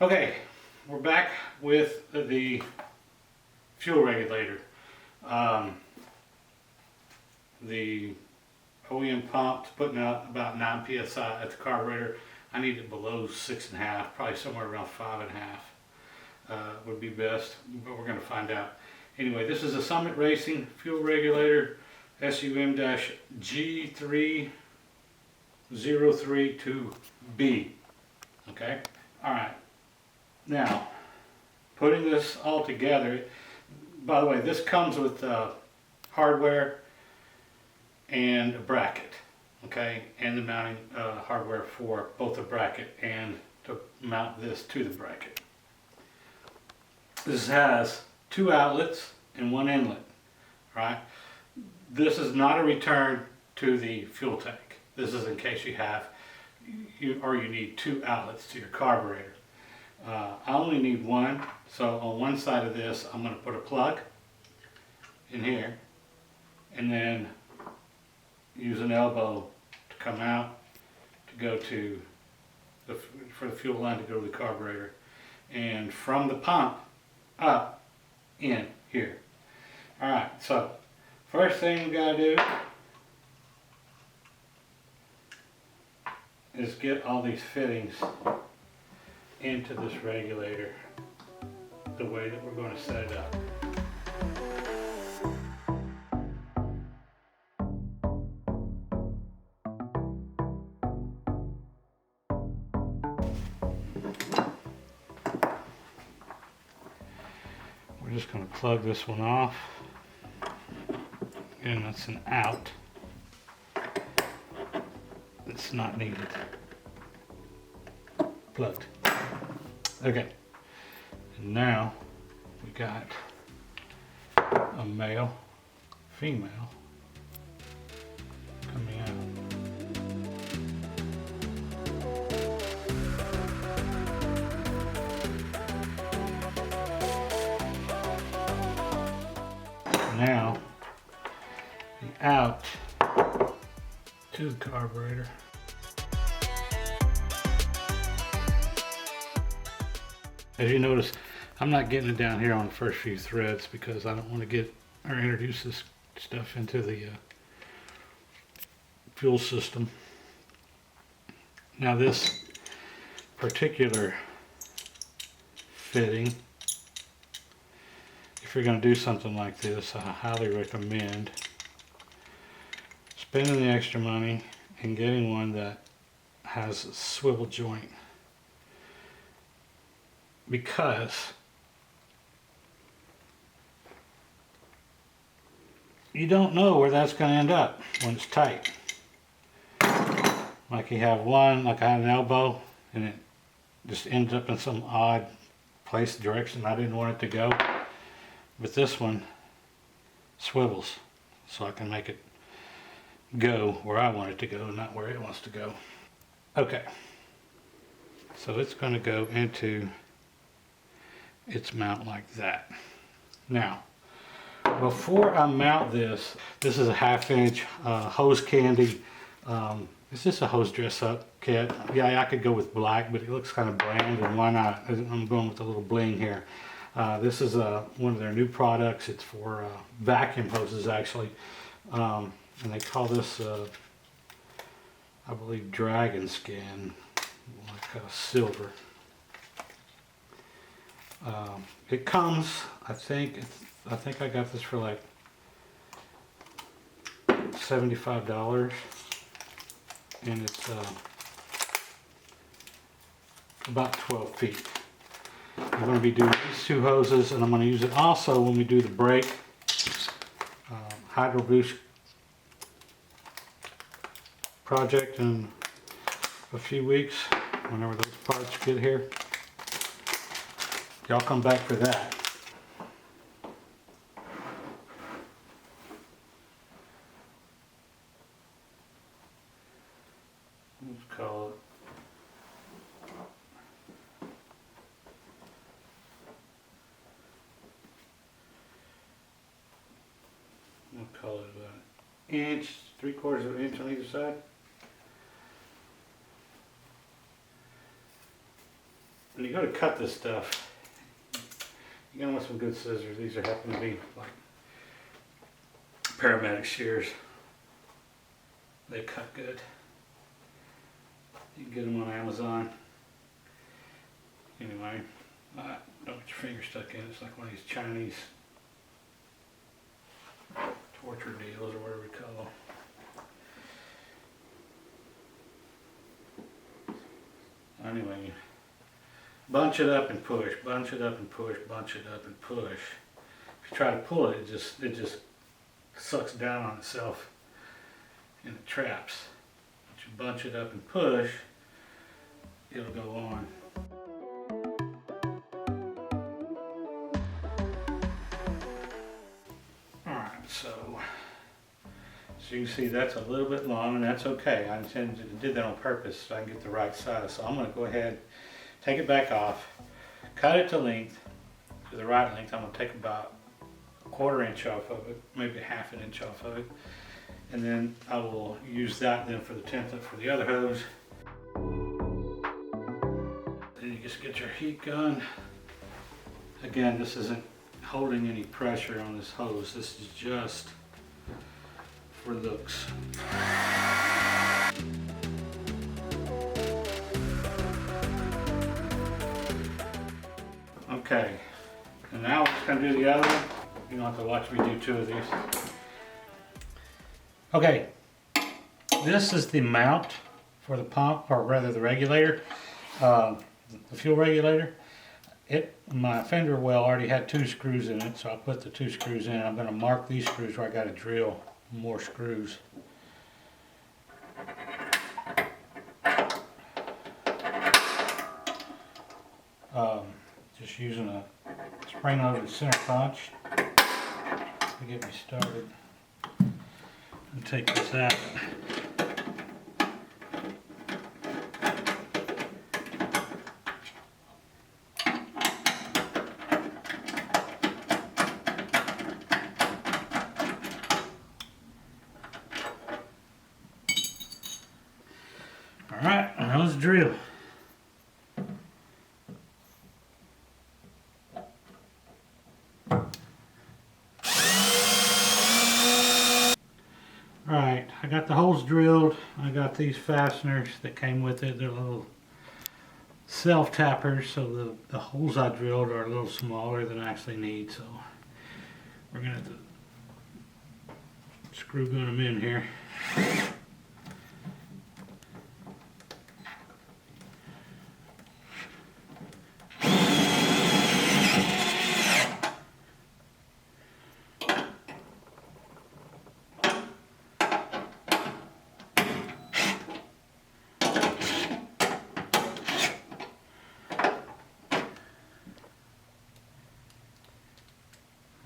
Okay, we're back with the fuel regulator. The OEM pump's putting out about 9 psi at the carburetor. I need it below 6.5, probably somewhere around 5.5 would be best, but we're going to find out. Anyway, this is a Summit Racing fuel regulator SUM-G3032B. Okay, all right. Now, putting this all together, by the way, this comes with hardware and a bracket, okay, and the mounting hardware for both the bracket and to mount this to the bracket. This has 2 outlets and 1 inlet, right? This is not a return to the fuel tank. This is in case you have, you need 2 outlets to your carburetor. I only need 1, so on one side of this I'm going to put a plug in here and then use an elbow to come out to go to for the fuel line to go to the carburetor, and from the pump up in here. Alright, so first thing we gotta do is get all these fittings into this regulator the way that we're going to set it up. We're just going to plug this one off, and that's an out. It's not needed. Plugged. Okay, and now we got a male, female coming out. Now the out to the carburetor. As you notice, I'm not getting it down here on the first few threads because I don't want to get or introduce this stuff into the fuel system. Now this particular fitting, if you're going to do something like this, I highly recommend spending the extra money and getting one that has a swivel joint. Because you don't know where that's going to end up when it's tight. Like you have one, like I had an elbow, and it just ends up in some odd place, direction I didn't want it to go. But this one swivels, so I can make it go where I want it to go, not where it wants to go. Okay, so it's going to go into its mount like that. Now, before I mount this, this is a 1/2-inch hose candy. Is this a hose dress up kit? Yeah, I could go with black, but it looks kind of bland, and why not? I'm going with a little bling here. This is one of their new products. It's for vacuum hoses, actually, and they call this, I believe, dragon skin, like silver. It comes, I think I got this for like $75, and it's about 12 feet. I'm going to be doing these 2 hoses, and I'm going to use it also when we do the brake Hydro Boost project in a few weeks, whenever those parts get here. Y'all come back for that. Let's call it. We'll call it about an inch, 3/4 of an inch on either side. when you go to cut this stuff, you're gonna want some good scissors. These are happen to be like paramedic shears. They cut good. You can get them on Amazon. Anyway, don't get your finger stuck in. It's like one of these Chinese torture deals or whatever we call them. Anyway, bunch it up and push, bunch it up and push, bunch it up and push. If you try to pull it, it just sucks down on itself and it traps. But you bunch it up and push, it'll go on. Alright, so you can see that's a little bit long, and that's okay. I intended to do that on purpose so I can get the right size. So I'm going to go ahead, take it back off, cut it to length, to the right length. I'm going to take about a 1/4 inch off of it, maybe 1/2 inch off of it, and then I will use that then for the template for the other hose. Then you just get your heat gun. Again, this isn't holding any pressure on this hose. This is just for looks. Okay, and now we're just going to do the other one. You don't have to watch me do 2 of these. Okay, this is the mount for the pump, or rather the regulator, the fuel regulator. My fender well already had 2 screws in it, so I put the 2 screws in. I'm going to mark these screws where I got to drill more screws. Just using a spring-loaded center punch to get me started. And take this out. Alright, now let's drill. Alright, I got the holes drilled. I got these fasteners that came with it. They're little self-tappers, so the holes I drilled are a little smaller than I actually need, so we're going to have to screw gun them in here.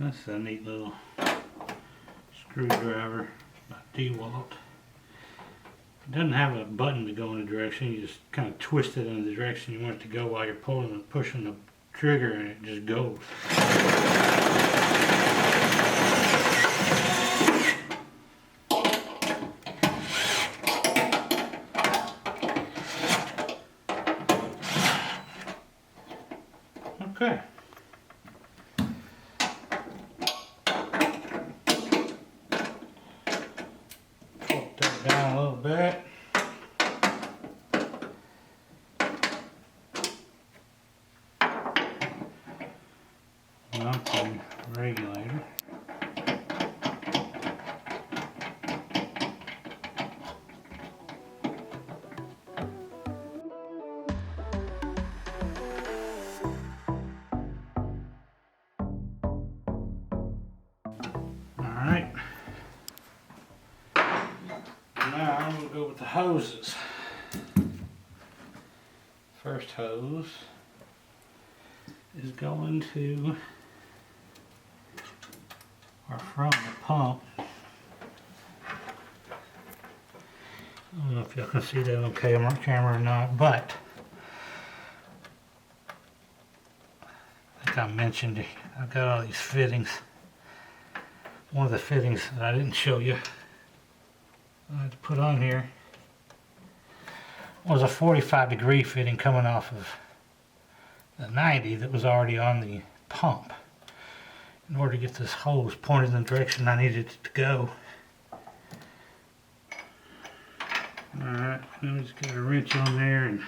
That's a neat little screwdriver by DeWalt. It doesn't have a button to go in a direction. You just kind of twist it in the direction you want it to go while you're pulling and pushing the trigger, and it just goes. Okay. Down a little bit. Mounting regulator. All right. Now I'm going to go with the hoses. First hose is going to, or from the pump. I don't know if y'all can see that on camera or not, but I think I mentioned I've got all these fittings. One of the fittings that I didn't show you I had to put on here was a 45-degree fitting coming off of the 90 that was already on the pump in order to get this hose pointed in the direction I needed it to go. Alright, now we just got a wrench on there and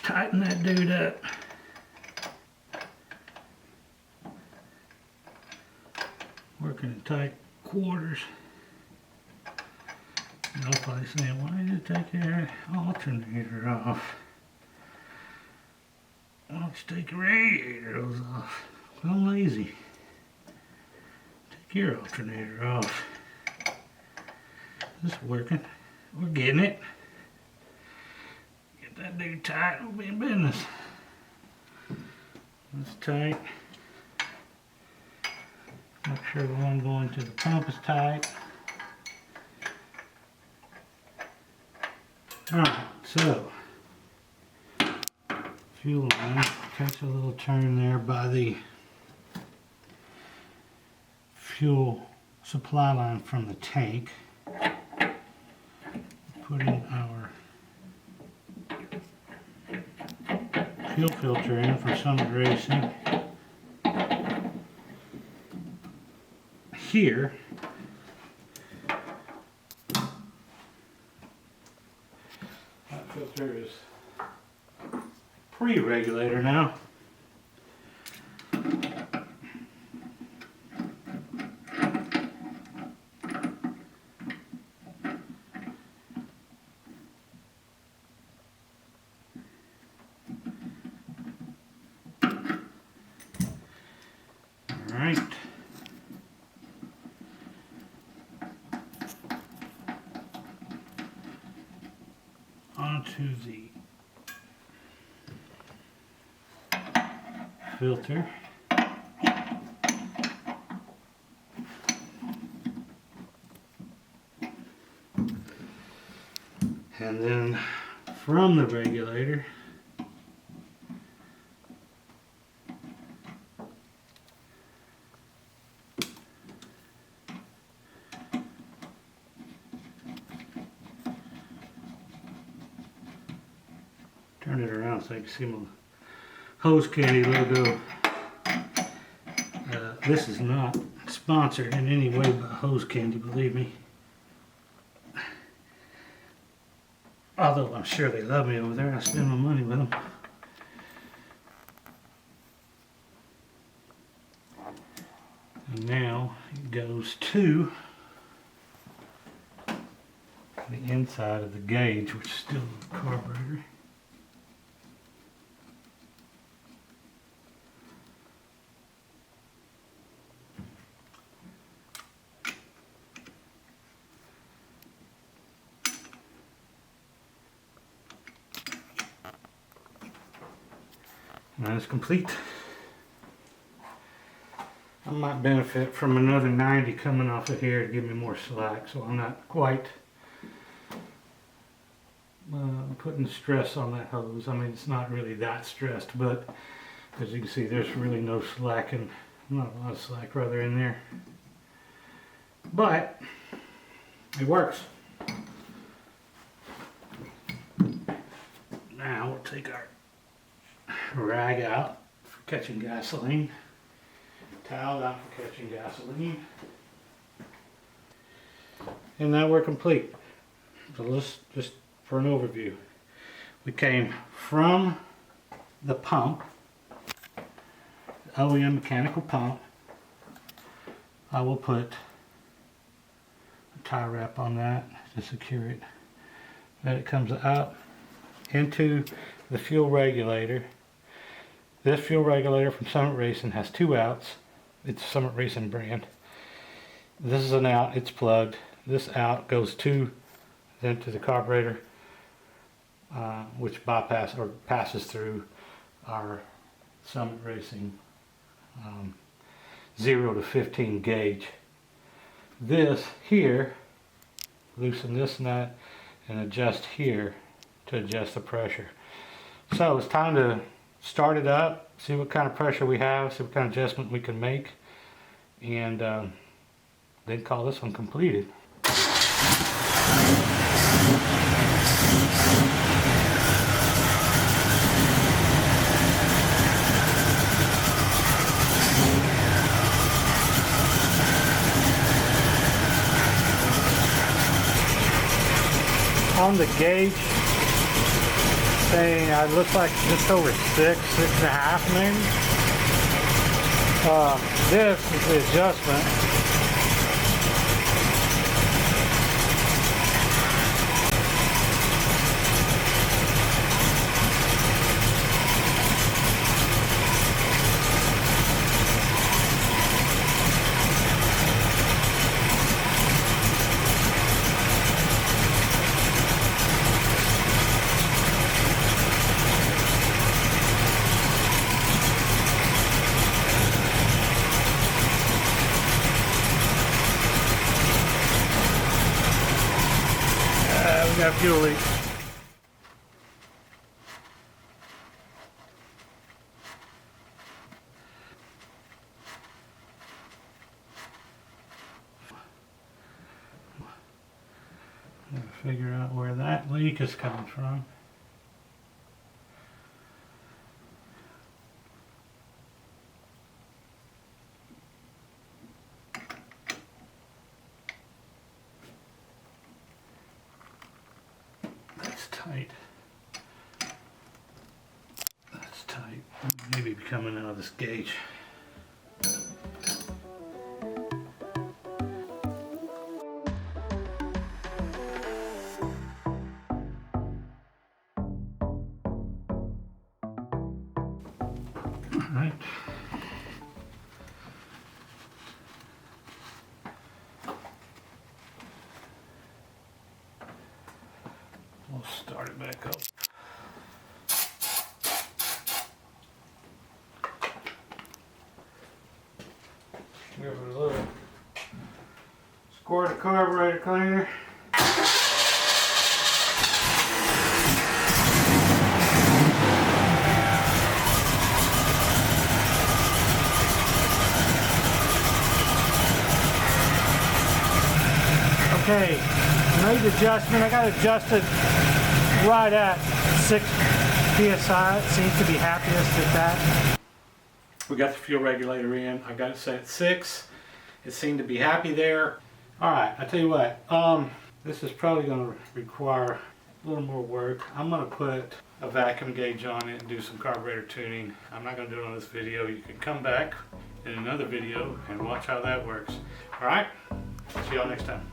tighten that dude up. Working in tight quarters. And I'll probably say, why did you take your alternator off? Why don't you take your radiators off? Well, I'm lazy. Take your alternator off. This is working. We're getting it. Get that dude tight, we'll be in business. That's tight. Make sure the one going to the pump is tight. Alright, so fuel line, catch a little turn there by the fuel supply line from the tank. Putting our fuel filter in for Summit Racing. Here, that filter is pre-regulator now. All right. Onto the filter. And then from the regulator, turn it around so you can see my hose candy logo. This is not sponsored in any way by Hose Candy, believe me. Although I'm sure they love me over there, I spend my money with them. And now it goes to the inside of the gauge, which is still the carburetor. That is complete. I might benefit from another 90 coming off of here to give me more slack, so I'm not quite putting stress on that hose. I mean, it's not really that stressed, but as you can see, there's really no slack, and not a lot of slack rather in there. But it works. Now we'll take our rag out for catching gasoline, towel out for catching gasoline, and now we're complete. So let's just for an overview. We came from the pump, the OEM mechanical pump. I will put a tie wrap on that to secure it. Then it comes out into the fuel regulator. This fuel regulator from Summit Racing has 2 outs. It's a Summit Racing brand. This is an out, it's plugged. This out goes then to the carburetor, which passes through our Summit Racing 0 to 15 gauge. This here, loosen this nut and adjust here to adjust the pressure. So it's time to start it up, see what kind of pressure we have, see what kind of adjustment we can make, and then call this one completed. on the gauge saying it looks like just over 6.5 maybe. This is the adjustment. We got a fuel leak. Gotta figure out where that leak is coming from. Tight. That's tight. Maybe coming out of this gauge. All right. We'll start it back up. Give it a little squirt of carburetor cleaner. Okay, made the adjustment. I got it adjusted right at 6 psi. It seems to be happiest at that. We got the fuel regulator in. I got it set at 6. It seemed to be happy there. Alright, I tell you what, this is probably going to require a little more work. I'm going to put a vacuum gauge on it and do some carburetor tuning. I'm not going to do it on this video. You can come back in another video and watch how that works. Alright, see y'all next time.